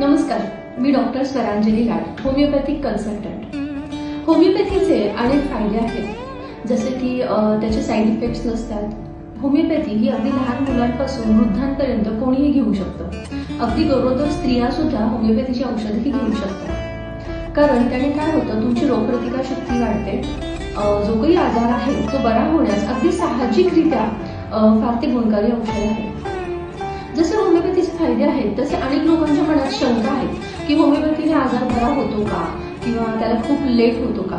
नमस्कार, मी डॉक्टर स्वरांजली लाड, homeopathic consultant. होमिओपॅथीचे अनेक फायदे आहेत, जसे की त्याचे साईड इफेक्ट्स नसतात. होमिओपॅथी ही अगदी लहान मुलांपासून वृद्धांपर्यंत कोणीही घेऊ शकतं. अगदी गरोदर स्त्रिया सुद्धा होमिओपॅथीची औषधही घेऊ शकतात. कारण त्याने काय होतं, तुमची रोगप्रतिकार शक्ती वाढते. जो काही आजार आहे तो बरा होण्यास अगदी साहजिकरित्या फार ते गुणकारी औषध आहे. जसे होमिओपॅथीचे फायदे आहेत तसे अनेक लोकांच्या मनात शंका आहे की होमिओपॅथीने आजार बरा होतो का किंवा त्याला खूप लेट होतो का.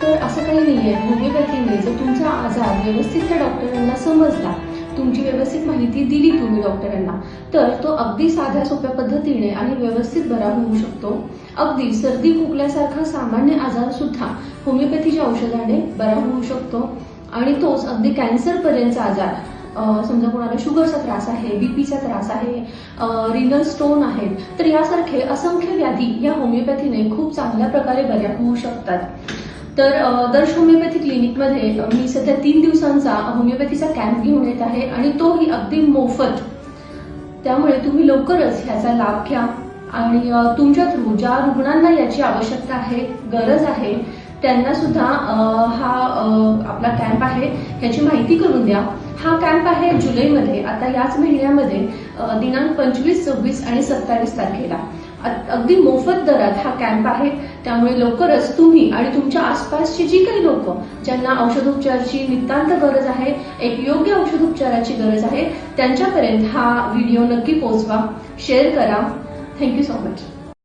तर असं काही नाहीये. होमिओपॅथीने जर तुमचा आजार व्यवस्थित त्या डॉक्टरांना समजला, तुमची व्यवस्थित माहिती दिली तुम्ही डॉक्टरांना, तर तो अगदी साध्या सोप्या पद्धतीने आणि व्यवस्थित बरा होऊ शकतो. अगदी सर्दी खोकल्यासारखा सामान्य आजार सुद्धा होमिओपॅथीच्या औषधाने बरा होऊ शकतो. आणि तोच अगदी कॅन्सर पर्यंतचा आजार, समजा कोणाला शुगरचा त्रास आहे, बीपीचा त्रास आहे, रिनल स्टोन आहेत, तर यासारखे असंख्य व्याधी या होमिओपॅथीने खूप चांगल्या प्रकारे बऱ्या होऊ शकतात. तर दर्श होमिओपॅथी क्लिनिकमध्ये मी सध्या 3 दिवसांचा होमिओपॅथीचा कॅम्प घेऊन येत आहे आणि तोही अगदी मोफत. त्यामुळे तुम्ही लवकरच ह्याचा लाभ घ्या आणि तुमच्या थ्रू ज्या रुग्णांना याची आवश्यकता आहे, गरज आहे, त्यांना सुद्धा हा आपला कॅम्प आहे ह्याची माहिती करून द्या. हा कॅम्प आहे जुलैमध्ये, आता याच महिन्यामध्ये दिनांक 25, 26 आणि 27 तारखेला. अगदी मोफत दरात हा कॅम्प आहे. त्यामुळे लवकरच तुम्ही आणि तुमच्या आसपासची जी काही लोक ज्यांना औषधोपचाराची नितांत गरज आहे, एक योग्य औषधोपचाराची गरज आहे, त्यांच्यापर्यंत हा व्हिडिओ नक्की पोहोचवा, शेअर करा. Thank you so much.